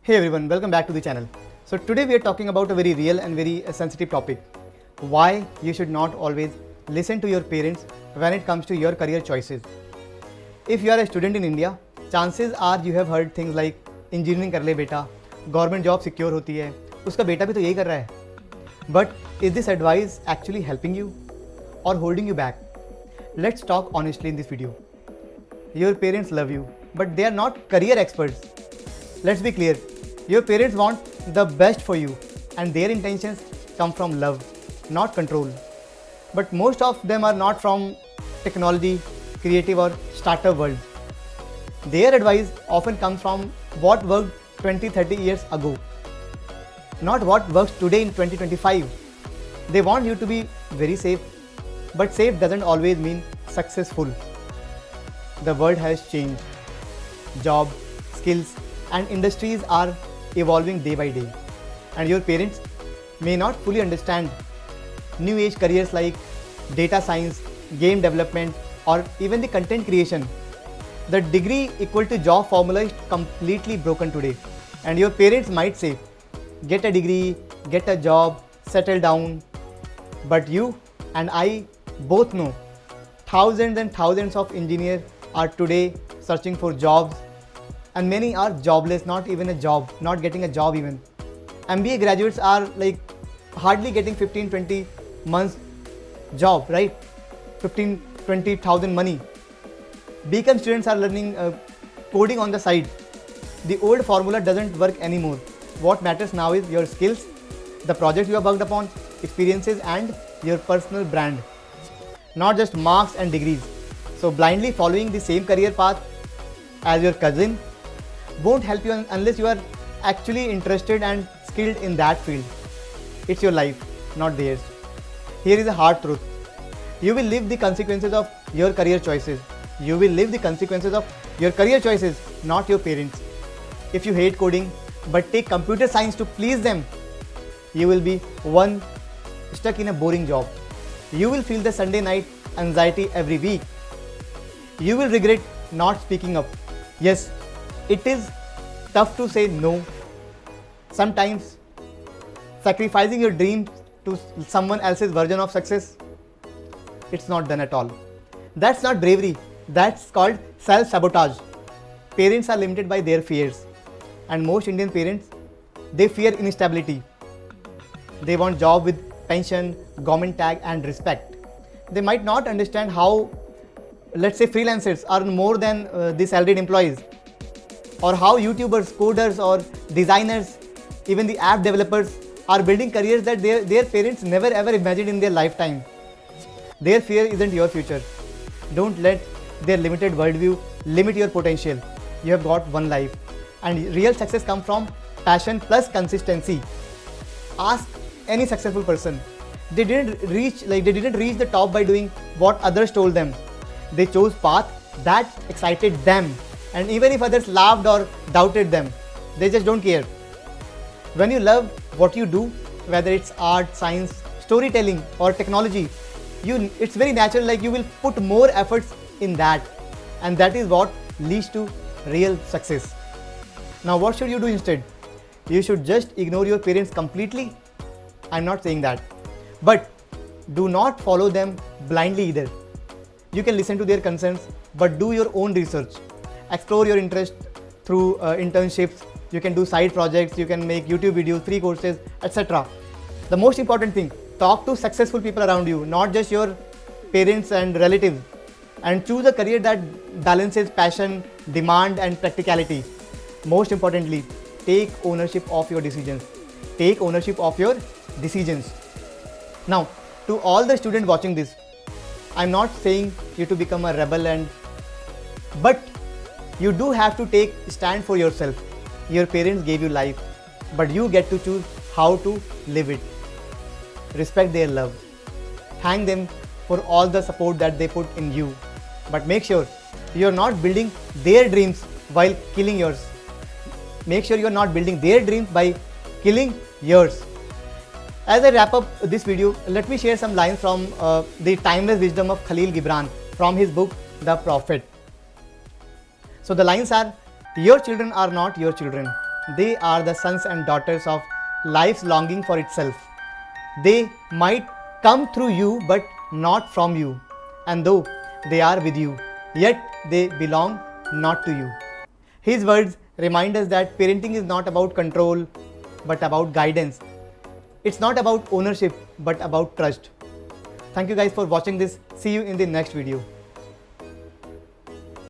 Hey everyone, welcome back to the channel. So today we are talking about a very real and very sensitive topic. Why you should not always listen to your parents when it comes to your career choices. If you are a student in India, chances are you have heard things like engineering कर ले बेटा, government job secure होती है, उसका बेटा भी तो यही कर रहा है. But is this advice actually helping you or holding you back? Let's talk honestly in this video. Your parents love you, but they are not career experts. Let's be clear. Your parents want the best for you and their intentions come from love, not control. But most of them are not from technology, creative or startup world. Their advice often comes from what worked 20-30 years ago, not what works today in 2025. They want you to be very safe, but safe doesn't always mean successful. The world has changed. Job, skills and industries are evolving day by day, and your parents may not fully understand new age careers like data science, game development or even the content creation. The degree equal to job formula is completely broken today, and your parents might say get a degree, get a job, settle down. But you and I both know thousands and thousands of engineers are today searching for jobs, and many are jobless, not even a job, not getting a job even. MBA graduates are like hardly getting 15-20 months job, right? 15-20,000 money. BCom students are learning coding on the side. The old formula doesn't work anymore. What matters now is your skills, the projects you have worked upon, experiences and your personal brand, not just marks and degrees. So blindly following the same career path as your cousin won't help you unless you are actually interested and skilled in that field. It's your life, not theirs. Here is a hard truth. You will live the consequences of your career choices. You will live the consequences of your career choices, not your parents. If you hate coding but take computer science to please them, you will be one stuck in a boring job. You will feel the Sunday night anxiety every week. You will regret not speaking up. Yes, it is tough to say no. Sometimes sacrificing your dreams to someone else's version of success, it's not done at all. That's not bravery. That's called self-sabotage. Parents are limited by their fears. And most Indian parents, they fear instability. They want job with pension, government tag and respect. They might not understand how, let's say, freelancers earn more than the salaried employees, or how YouTubers, coders or designers, even the app developers are building careers that their parents never ever imagined in their lifetime. Their fear isn't your future. Don't let their limited worldview limit your potential. You have got one life, and real success comes from passion plus consistency. Ask any successful person. They didn't reach the top by doing what others told them. They chose path that excited them, and even if others laughed or doubted them, they just don't care. When you love what you do, whether it's art, science, storytelling or technology, it's very natural, like you will put more efforts in that, and that is what leads to real success. Now what should you do instead? You should just ignore your parents completely. I'm not saying that, but do not follow them blindly either. You can listen to their concerns, but do your own research. Explore your interest through internships. You can do side projects, you can make YouTube videos, free courses, etc. The most important thing, talk to successful people around you, not just your parents and relatives, and choose a career that balances passion, demand and practicality. Most importantly, take ownership of your decisions. Take ownership of your decisions. Now, to all the students watching this, I'm not saying you to become a rebel, but you do have to take stand for yourself. Your parents gave you life, but you get to choose how to live it. Respect their love. Thank them for all the support that they put in you. But make sure you're not building their dreams while killing yours. Make sure you're not building their dreams by killing yours. As I wrap up this video, let me share some lines from the timeless wisdom of Khalil Gibran from his book, The Prophet. So the lines are, your children are not your children. they are the sons and daughters of life's longing for itself. They might come through you but not from you, and though they are with you, yet they belong not to you. His words remind us that parenting is not about control but about guidance. It's not about ownership but about trust. Thank you guys for watching this. See you in the next video.